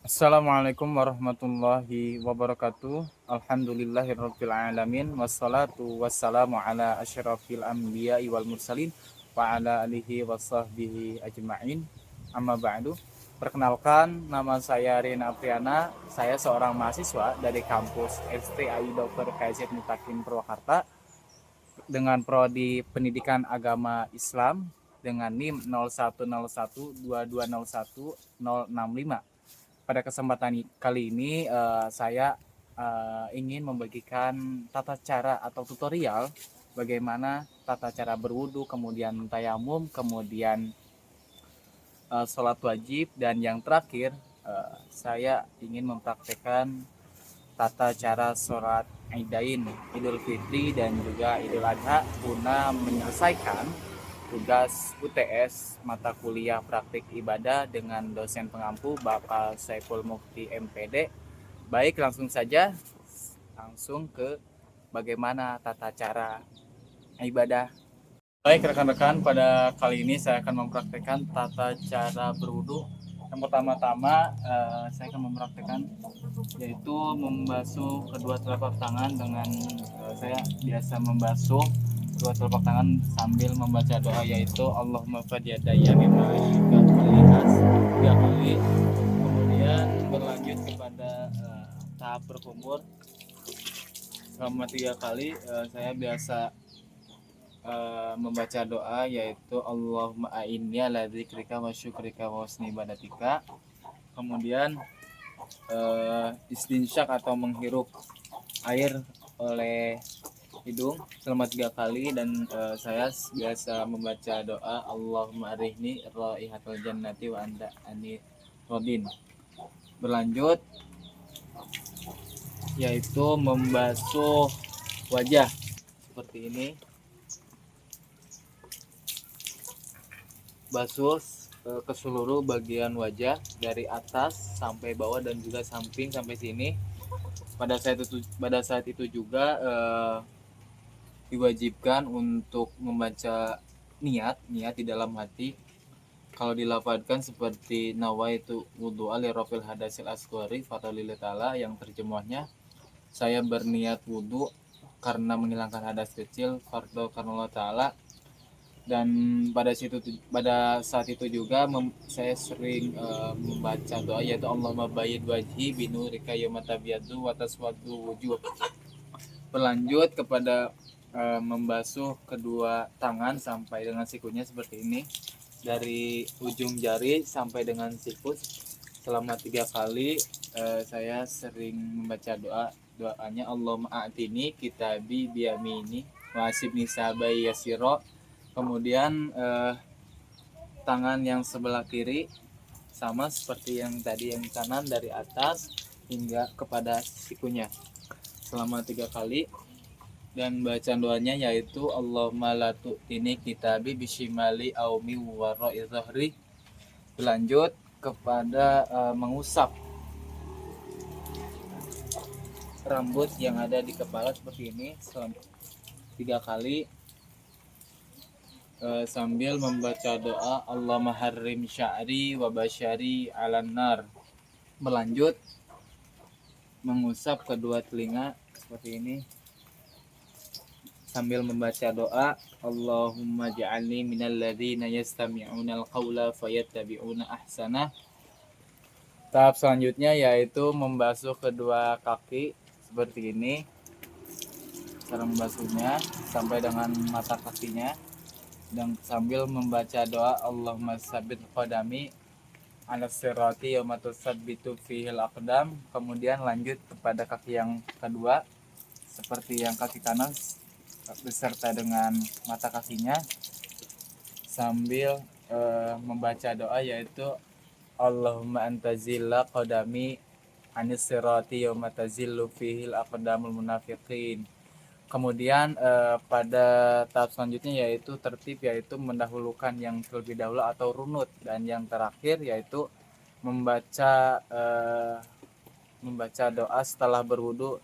Assalamualaikum warahmatullahi wabarakatuh. Alhamdulillahirabbil alamin wassalatu wassalamu ala asyrafil anbiya'i wal mursalin wa ala alihi washabbihi ajmain. Amma ba'du. Perkenalkan, nama saya Rina Apriana. Saya seorang mahasiswa dari kampus STAI Dr. KZ Mutakin Purwakarta dengan prodi Pendidikan Agama Islam dengan NIM 0101220165. Pada kesempatan kali ini saya ingin membagikan tata cara atau tutorial bagaimana tata cara berwudu, kemudian tayamum, kemudian sholat wajib, dan yang terakhir saya ingin mempraktekkan tata cara sholat Idain, Idul Fitri dan juga Idul Adha guna menyelesaikan tugas UTS mata kuliah praktik ibadah dengan dosen pengampu Bapak Saiful Mukti MPD. Baik, langsung ke bagaimana tata cara ibadah. Baik rekan-rekan, pada kali ini saya akan mempraktekkan tata cara berwudu. Yang pertama-tama saya akan mempraktekkan yaitu membasuh kedua telapak tangan dengan saya biasa membasuh kedua telapak tangan sambil membaca doa yaitu Allahumma fadiyadaya mimma linas 3 kali. Kemudian berlanjut kepada tahap berkumur selama 3 kali. Saya biasa membaca doa yaitu Allahumma a'inni ala dzikrika wa syukrika wa husni ibadatika. Kemudian istinsyak atau menghirup air oleh hidung selama 3 kali, dan saya biasa membaca doa Allahumma arihni raihatal jannati wa anta ani rodin. Berlanjut yaitu membasuh wajah seperti ini, basuh ke seluruh bagian wajah dari atas sampai bawah dan juga samping sampai sini. Pada saat itu juga diwajibkan untuk membaca niat di dalam hati. Kalau dilafadzkan seperti nawaitu wudu'a li rafil hadasil asghari fatalillahi ta'ala, yang terjemahnya saya berniat wudu karena menghilangkan hadas kecil fardhu karena Allah Ta'ala. Dan pada saat itu juga saya sering membaca doa yaitu Allahumma bayyid wajhi binurika yauma tabyaddu wa taswaddu wujuh. Berlanjut kepada membasuh kedua tangan sampai dengan sikunya seperti ini, dari ujung jari sampai dengan siku selama 3 kali. Saya sering membaca doanya Allahumma a'tini kitabi biyamini wasibni sabai yasiro. Kemudian tangan yang sebelah kiri sama seperti yang tadi, yang kanan dari atas hingga kepada sikunya selama 3 kali. Dan bacaan doanya yaitu Allahumma la tu'tini kitabi bishimali aumi wara'i dhahri. Berlanjut kepada mengusap rambut yang ada di kepala seperti ini selama 3 kali, sambil membaca doa Allahumma harrim sya'ri wa basyari 'alan nar. Berlanjut mengusap kedua telinga seperti ini sambil membaca doa Allahumma ja'alni minal ladzina yastami'unal qawla fayattabi'una ahsana. Tahap selanjutnya yaitu membasuh kedua kaki seperti ini. Cara membasuhnya sampai dengan mata kakinya dan sambil membaca doa Allahumma sabbit qadami ala sirati yauma tusabbitu fihil aqdam. Kemudian lanjut kepada kaki yang kedua seperti yang kaki kanan beserta dengan mata kakinya sambil membaca doa yaitu Allahumma antazilla qadami anis sirati yauma tazillu fihil aqdamul munafiqin. Kemudian pada tahap selanjutnya yaitu tertib, yaitu mendahulukan yang terlebih dahulu atau runut, dan yang terakhir yaitu membaca doa setelah berwudu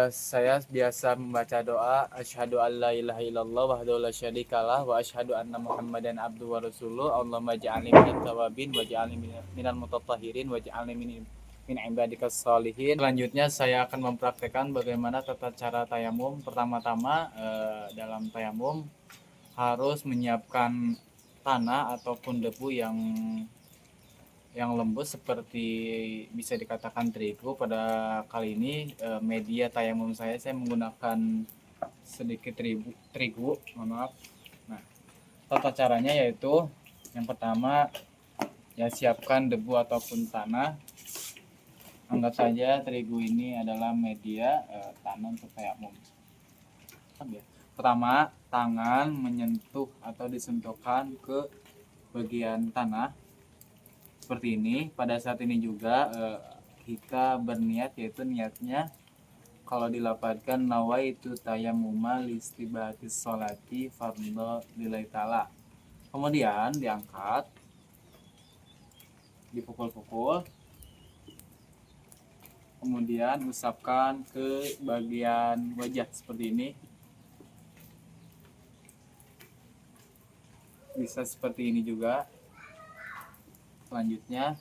Saya biasa membaca doa asyhadu alla ilaha illallah wahdahu la syarikalah wa asyhadu anna muhammadan abduhu wa rasuluh. Allahumma ja'alni minat tawabin waj'alni minal mutatahhirin waj'alni min ibadikas sholihin. Selanjutnya saya akan mempraktekkan bagaimana tata cara tayamum. Pertama-tama dalam tayamum harus menyiapkan tanah ataupun debu yang lembut seperti bisa dikatakan terigu. Pada kali ini media tayamum saya menggunakan sedikit terigu, mohon maaf. Nah, tata caranya yaitu yang pertama ya siapkan debu ataupun tanah. Anggap saja terigu ini adalah media tanah untuk tayamum. Pertama, tangan menyentuh atau disentuhkan ke bagian tanah seperti ini. Pada saat ini juga kita berniat, yaitu niatnya kalau dilafadzkan nawaitu tayammuma listibatis sholati fardhu lillahi ta'ala. Kemudian diangkat, dipukul-pukul, kemudian usapkan ke bagian wajah seperti ini. Bisa seperti ini juga. Selanjutnya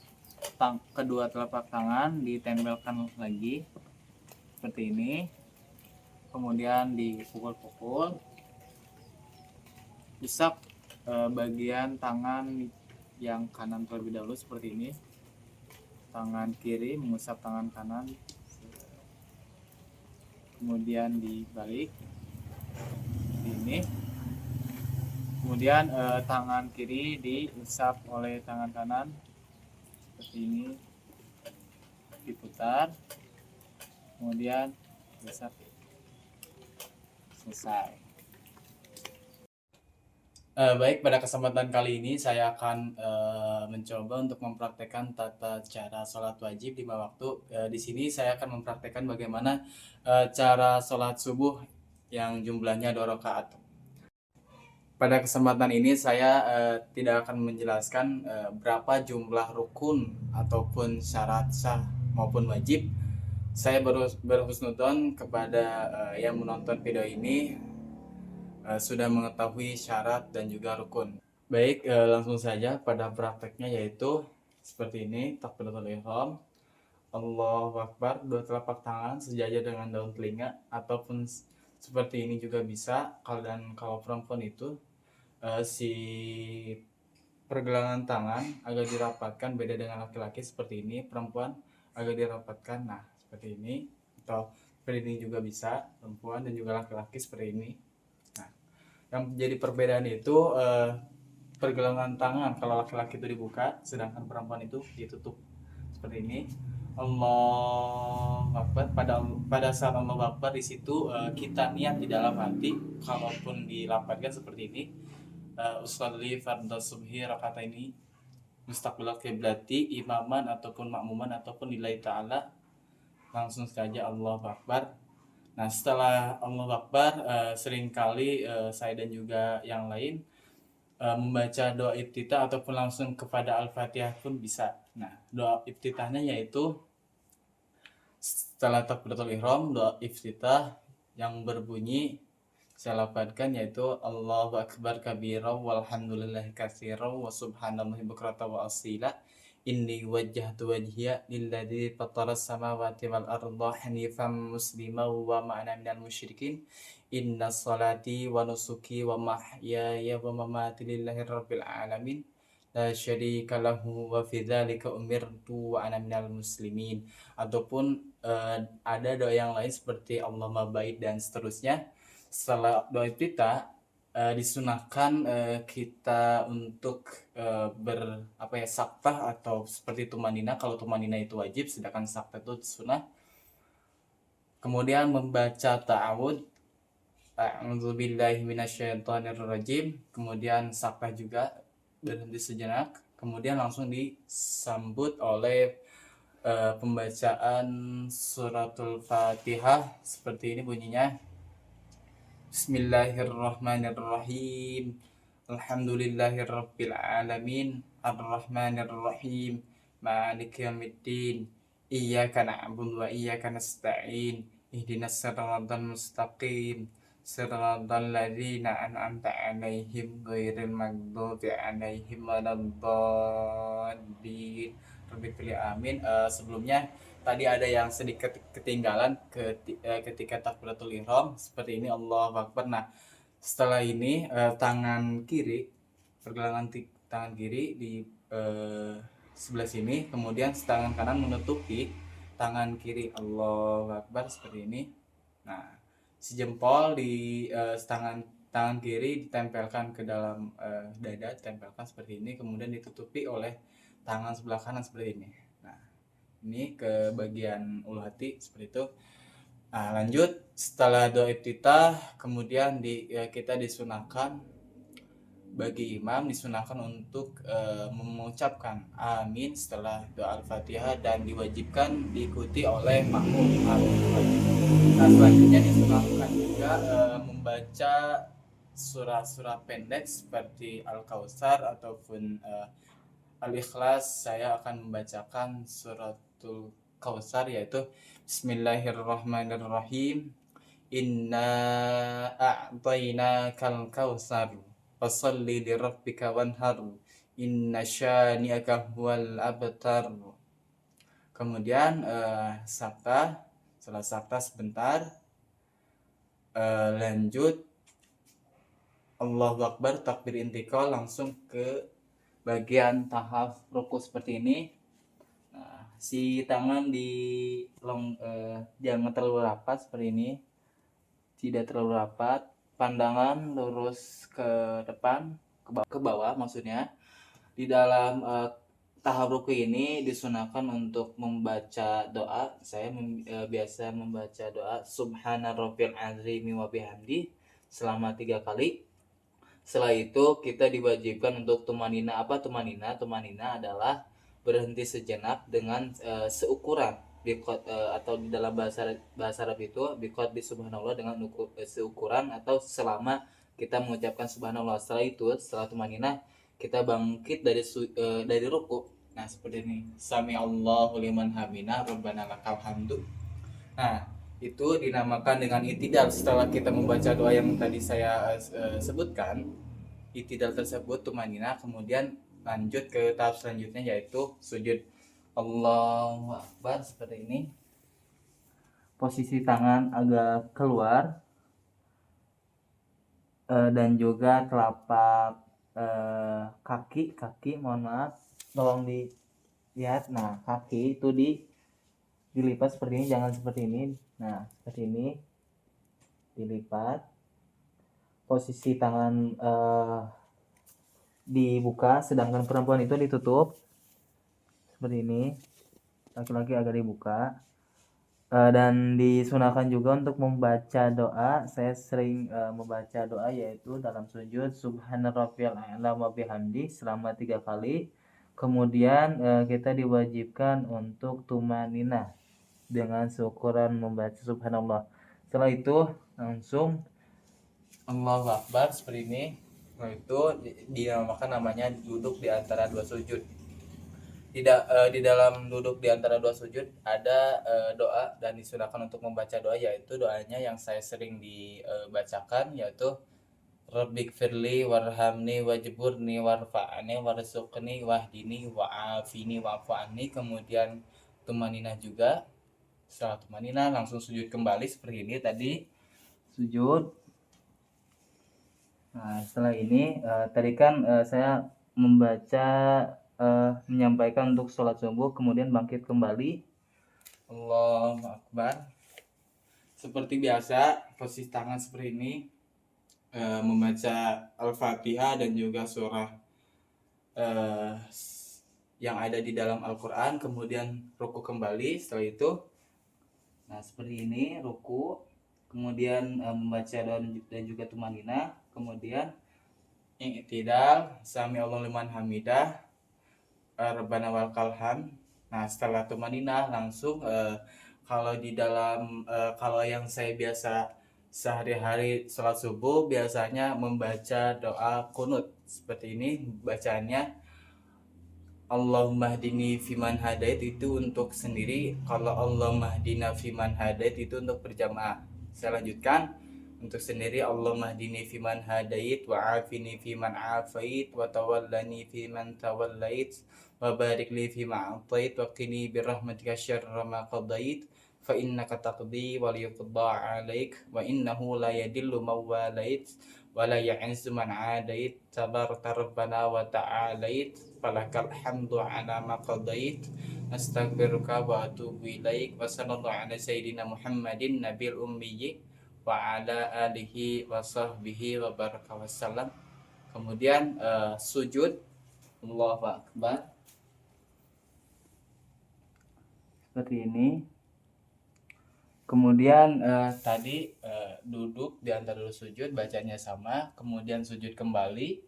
kedua telapak tangan ditempelkan lagi seperti ini, kemudian dipukul-pukul, usap bagian tangan yang kanan terlebih dahulu seperti ini, tangan kiri mengusap tangan kanan, kemudian dibalik seperti ini, kemudian tangan kiri diusap oleh tangan kanan seperti ini, diputar, kemudian usap, selesai. Baik, pada kesempatan kali ini saya akan mencoba untuk mempraktekkan tata cara sholat wajib 5 waktu. Di sini saya akan mempraktekkan bagaimana cara sholat subuh yang jumlahnya 2 rakaat. Pada kesempatan ini saya tidak akan menjelaskan berapa jumlah rukun ataupun syarat sah maupun wajib. Saya berhusnudon kepada yang menonton video ini sudah mengetahui syarat dan juga rukun. Baik, langsung saja pada prakteknya, yaitu seperti ini. Takbiratul ihram, Allahu Akbar, 2 telapak tangan sejajar dengan daun telinga, ataupun seperti ini juga bisa. Kalau perempuan itu si pergelangan tangan agak dirapatkan, beda dengan laki-laki seperti ini, perempuan agak dirapatkan, nah seperti ini, atau seperti ini juga bisa, perempuan dan juga laki-laki seperti ini. Nah, yang menjadi perbedaan itu pergelangan tangan kalau laki-laki itu dibuka, sedangkan perempuan itu ditutup seperti ini. Allah Akbar. Pada saat Allah Akbar, di situ kita niat di dalam hati, kalaupun dilafadzkan seperti ini, usolli fardhu subhi rakaataini mustaqbilal qiblati imaman ataupun makmuman ataupun lillahi ta'ala, langsung saja Allahu Akbar. Nah, setelah Allahu Akbar, seringkali saya dan juga yang lain membaca doa iftitah ataupun langsung kepada Al-Fatihah pun bisa. Nah, doa iftitahnya yaitu setelah takbiratul ihram, doa iftitah yang berbunyi saya lafadzkan yaitu Allahu Akbar kabira walhamdulillahi katsira wa subhanallahi bukratan wa asila. Inni wajjahtu wajhiya lilladzi fataras samawati wal arda hanifan musliman wa ma ana minal musyrikin. Inna salati wa nusuki wa mahyaya wa mamati lillahi rabbil alamin. La syarika lahu wa fi dzalika umirtu wa ana minal muslimin. Ataupun ada doa yang lain seperti Allahumma baik dan seterusnya. Setelah doa iftitah disunahkan kita untuk saktah atau seperti tumanina. Kalau tumanina itu wajib, sedangkan saktah itu sunnah. Kemudian membaca ta'awud, a'udzubillahi minasyaitonirrajim. Kemudian saktah juga, berhenti sejenak. Kemudian langsung disambut oleh pembacaan suratul Fatihah seperti ini bunyinya. Bismillahirrahmanirrahim. Alhamdulillahirabbil alamin. Arrahmanirrahim. Maliki yaumiddin. Iyyaka na'budu wa iyyaka nasta'in. ihdinas siratal mustaqim siratal ladzina an'amta 'alaihim ghairil maghdubi 'alaihim waladdallin. Rabbil amin. Sebelumnya tadi ada yang sedikit ketinggalan ketika takbiratul ihram seperti ini, Allahu Akbar. Nah, setelah ini tangan kiri, pergelangan tangan kiri di sebelah sini, kemudian tangan kanan menutupi tangan kiri, Allahu Akbar, seperti ini. Nah, si jempol di tangan kiri ditempelkan ke dalam dada, ditempelkan seperti ini, kemudian ditutupi oleh tangan sebelah kanan seperti ini. Nah, ini ke bagian ulu hati seperti itu. Nah, lanjut setelah doa iftitah, kemudian kita disunahkan, bagi imam disunahkan untuk mengucapkan amin setelah doa al-fatihah dan diwajibkan diikuti oleh makmum. Nah, selanjutnya disunahkan juga membaca surah-surah pendek seperti Al-Kautsar ataupun Al-Ikhlas. Saya akan membacakan suratul Kautsar, yaitu Bismillahirrahmanirrahim. Inna a'tainakal kautsar fasalli lirabbika wanhar inna syani'aka huwal abtar. Kemudian setelah sakta sebentar, lanjut Allahu Akbar, takbir intikal, langsung ke bagian tahap ruku seperti ini. Nah, si tangan jangan terlalu rapat seperti ini, tidak terlalu rapat, pandangan lurus ke depan, ke bawah maksudnya. Di dalam tahap ruku ini disunahkan untuk membaca doa. Saya biasa membaca doa Subhana Rabbil Azimi wa bihamdi selama 3 kali. Setelah itu kita diwajibkan untuk tumanina. Apa tumanina? Tumanina adalah berhenti sejenak dengan seukuran atau di dalam bahasa Arab itu biqad di subhanallah, dengan seukuran atau selama kita mengucapkan subhanallah. Setelah itu, setelah tumanina, kita bangkit dari ruku. Nah, seperti ini. Sami Allahu liman hamina rabbana lakal hamdu. Nah, itu dinamakan dengan itidal. Setelah kita membaca doa yang tadi saya sebutkan, itidal tersebut tumanina, kemudian lanjut ke tahap selanjutnya, yaitu sujud. Allahu Akbar, seperti ini. Posisi tangan agak keluar dan juga telapak kaki, mohon maaf, tolong dilihat. Nah, kaki itu dilipat seperti ini, jangan seperti ini. Nah, seperti ini dilipat. Posisi tangan dibuka, sedangkan perempuan itu ditutup seperti ini. Laki-laki agak dibuka. Dan disunahkan juga untuk membaca doa. Saya sering membaca doa, yaitu dalam sujud Subhana Rabbiyal A'la wa bihamdi selama 3 kali. Kemudian kita diwajibkan untuk tumanina dengan seukuran membaca subhanallah. Setelah itu langsung Allahu Akbar, seperti ini. Setelah itu dinamakan namanya duduk di antara 2 sujud. Di dalam duduk di antara 2 sujud ada doa dan disunahkan untuk membaca doa, yaitu doanya yang saya sering dibacakan, yaitu Rabbik firli warhamni wajburni warfa'ni warzuqni wahdini wa'afini wa'fu'ani. Kemudian tumanina juga. Setelah tumanina langsung sujud kembali seperti ini tadi, sujud. Nah, setelah ini tadi kan saya membaca menyampaikan untuk sholat subuh, kemudian bangkit kembali. Allahu Akbar. Seperti biasa, posisi tangan seperti ini, membaca Al-Fatihah dan juga surah yang ada di dalam Al-Quran, kemudian ruku kembali. Setelah itu, nah seperti ini ruku, kemudian membaca dan juga tumanina, kemudian i'tidal, sami Allahu liman hamidah, rabbana walakal hamd. Nah, setelah tumanina langsung kalau yang saya biasa sehari-hari sholat subuh biasanya membaca doa kunut seperti ini bacaannya. Allahumma hdini fiman hadait itu untuk sendiri, kalau Allahumma hdina fiman hadait itu untuk berjamaah. Saya lanjutkan. Untuk sendiri, Allahumma hdini fiman hadait wa afini fiman afait wa tawallani fiman tawallait wa barik li fima atait wa qini birahmatika syarra ma qadait fa innaka taqdi wa liyuqda alaik wa innahu la yadillu man walait wa la ya'izzu man adait tabarakta rabbana wa ta'alait falakal hamdu ala ma qadait astaghfiruka wa atubu ilaik wa sallallahu ala sayyidina Muhammadin nabil ummiyyi wa ala alihi wa sahbihi wa baraka wasallam. Kemudian sujud, Allahu Akbar, seperti ini. Kemudian tadi duduk di antara dulu sujud, bacanya sama. Kemudian sujud kembali,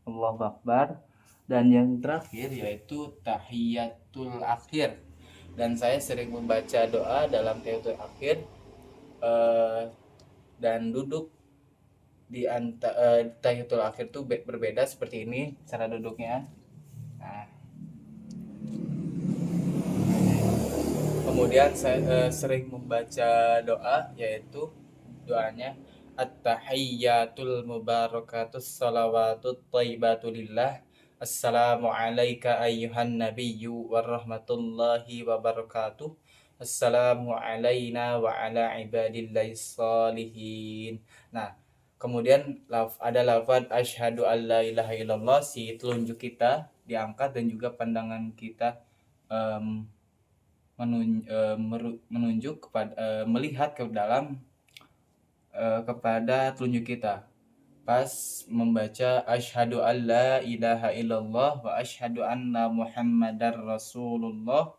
Allahu Akbar. Dan yang terakhir yaitu tahiyatul akhir. Dan saya sering membaca doa dalam tahiyatul akhir dan duduk di tahiyatul akhir itu berbeda seperti ini cara duduknya. Nah, kemudian saya sering membaca doa, yaitu doanya at-tahiyyatul mubarakatus salawatut thayyibatu lillah. Assalamu alayka ayyuhan nabiyyu warahmatullahi wabarakatuh. Assalamu alayna wa ala ibadillahis salihin. Nah, kemudian ada lafaz asyhadu alla ilaha illallah, si telunjuk kita diangkat dan juga pandangan kita menunjuk kepada melihat ke dalam kepada telunjuk kita pas membaca asyhadu alla ilaha illallah wa asyhadu anna muhammadar rasulullah.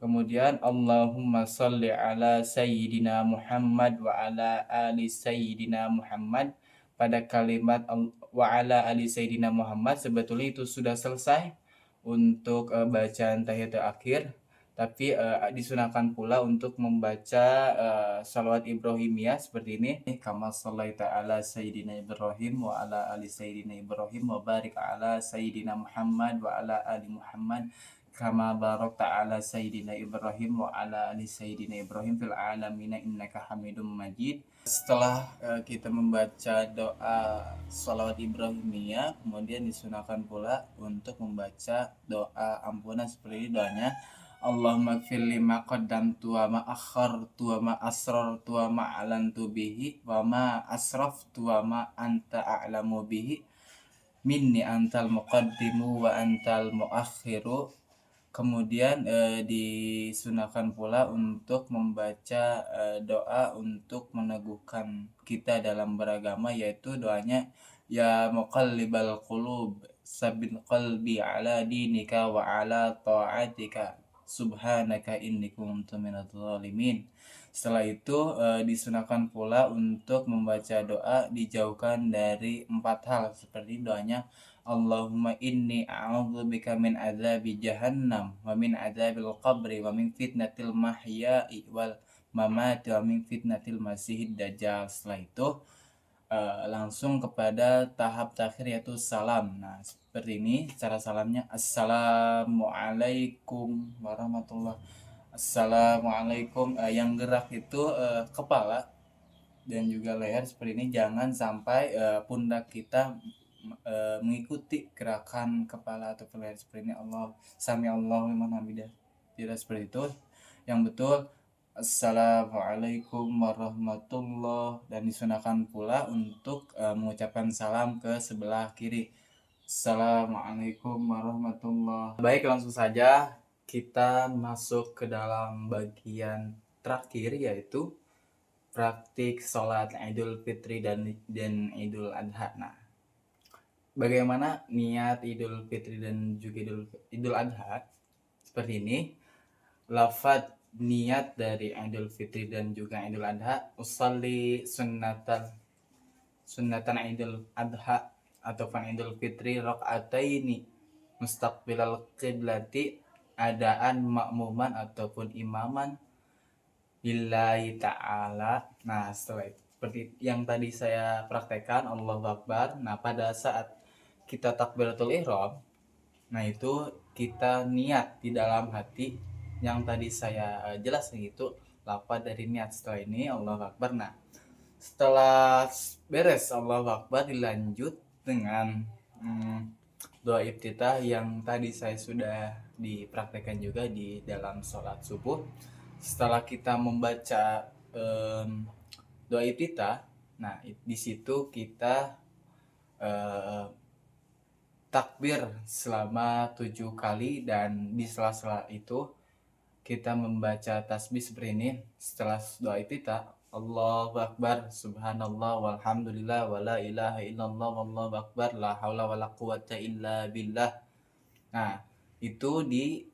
Kemudian Allahumma sholli ala sayyidina Muhammad wa ala ali sayyidina Muhammad. Pada kalimat wa ala ali sayyidina Muhammad sebetulnya itu sudah selesai untuk bacaan tahiyatul akhir, tapi disunahkan pula untuk membaca salawat Ibrahimiyah seperti ini. Kama shallaita ala sayyidina Ibrahim wa ala ali sayyidina Ibrahim wa barik ala sayyidina Muhammad wa ala ali Muhammad kama barakta ala sayyidina Ibrahim wa ala ali sayyidina Ibrahim fil alamin innaka Hamidum Majid. Setelah kita membaca doa shalawat Ibrahimiyah, kemudian disunahkan pula untuk membaca doa ampunan seperti ini doanya. Allahumma gfir lima qaddamtu wa ma akhartu wa ma asrartu wa ma alantu bihi wa ma asraftu wa ma anta a'lamu bihi minni antal muqaddimu wa antal muakhiru. Kemudian disunahkan pula untuk membaca doa untuk meneguhkan kita dalam beragama, yaitu doanya ya muqallibal qulub sabbit qalbi ala dinika wa ala ta'atika subhanaka inni kuntu minadz zalimin. Setelah itu disunahkan pula untuk membaca doa dijauhkan dari 4 hal seperti doanya Allahumma inni a'udzubika min adzabi jahannam wa min adzabil qabri wa min fitnatil mahya'i wal mamati wa min fitnatil masihid dajjal. Setelah itu langsung kepada tahap terakhir yaitu salam. Nah, seperti ini cara salamnya. Assalamualaikum warahmatullahi. Assalamualaikum. Yang gerak itu kepala dan juga leher seperti ini. Jangan sampai pundak kita mengikuti gerakan kepala atau leher seperti ini. Allah sami Allahu liman hamidah. Tidak seperti itu. Yang betul Assalamualaikum warahmatullahi, dan disunahkan pula untuk mengucapkan salam ke sebelah kiri. Assalamualaikum warahmatullahi. Baik, langsung saja kita masuk ke dalam bagian terakhir, yaitu praktik sholat Idul Fitri dan Idul Adha. Nah, bagaimana niat Idul Fitri dan juga Idul Adha? Seperti ini. Lafaz niat dari Idul Fitri dan juga Idul Adha, usalli sunnatan Idul Adha atau Idul Fitri rakaataini mustaqbilal qiblati, adaan makmuman ataupun imaman lillahi ta'ala. Nah, setelah itu seperti yang tadi saya praktekkan, Allahu Akbar. Nah, pada saat kita takbiratul ihram, nah itu kita niat di dalam hati yang tadi saya jelaskan itu lafaz dari niat. Setelah ini Allahu Akbar. Nah, setelah beres Allahu Akbar dilanjut dengan doa iftitah yang tadi saya sudah dipraktekkan juga di dalam sholat subuh. Setelah kita membaca doa iftitah, nah di situ kita eh, takbir selama 7 kali, dan di sela-sela itu kita membaca tasbih seperti ini. Setelah doa iftitah, Allahu Akbar, Subhanallah, walhamdulillah, wala ilaha illallah, wallahu akbar, la haula wala quwata illa billah. Nah, itu di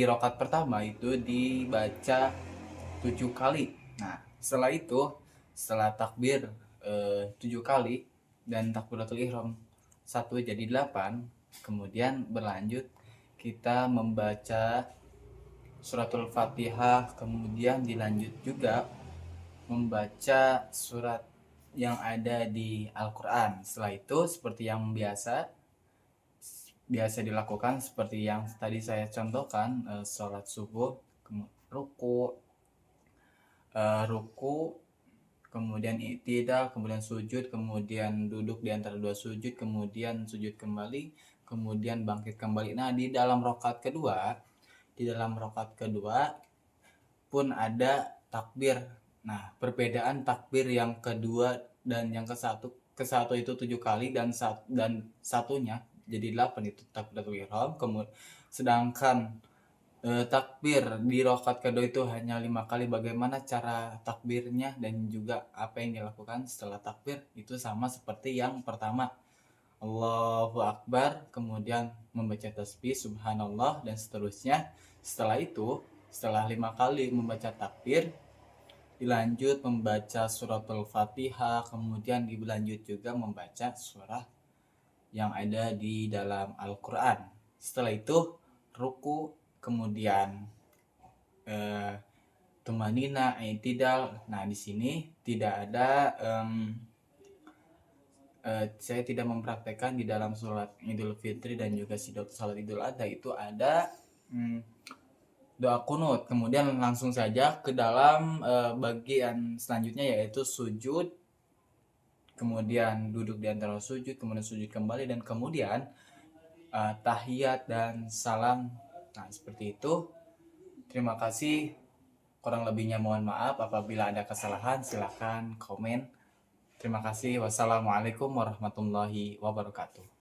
rokat pertama itu dibaca 7 kali. Nah, setelah itu, setelah takbir 7 kali dan takbiratul ihram 1 jadi 8, kemudian berlanjut kita membaca suratul Fatihah, kemudian dilanjut juga membaca surat yang ada di Al-Quran. Setelah itu seperti yang biasa dilakukan, seperti yang tadi saya contohkan, sholat subuh, ruku, kemudian i'tidal, kemudian sujud, kemudian duduk di antara 2 sujud, kemudian sujud kembali, kemudian bangkit kembali. Nah, di dalam rakaat kedua pun ada takbir. Nah, perbedaan takbir yang kedua dan yang ke satu itu 7 kali, dan satunya jadi 8, itu takbiratul ihram. Kemudian sedangkan takbir di rakaat kedua itu hanya 5 kali. Bagaimana cara takbirnya dan juga apa yang dilakukan setelah takbir itu sama seperti yang pertama. Allahu Akbar, kemudian membaca tasbih subhanallah dan seterusnya. Setelah itu, setelah 5 kali membaca takbir, dilanjut membaca suratul Fatihah, kemudian dilanjut juga membaca surah yang ada di dalam Al-Quran. Setelah itu ruku, kemudian tumanina, i'tidal. Nah, di sini tidak ada saya tidak mempraktekkan di dalam sholat Idul Fitri dan juga sholat Idul Adha itu ada doa kunut. Kemudian langsung saja ke dalam bagian selanjutnya, yaitu sujud, kemudian duduk di antara sujud, kemudian sujud kembali, dan kemudian tahiyat dan salam. Nah, seperti itu. Terima kasih. Kurang lebihnya mohon maaf. Apabila ada kesalahan silahkan komen. Terima kasih. Wassalamualaikum warahmatullahi wabarakatuh.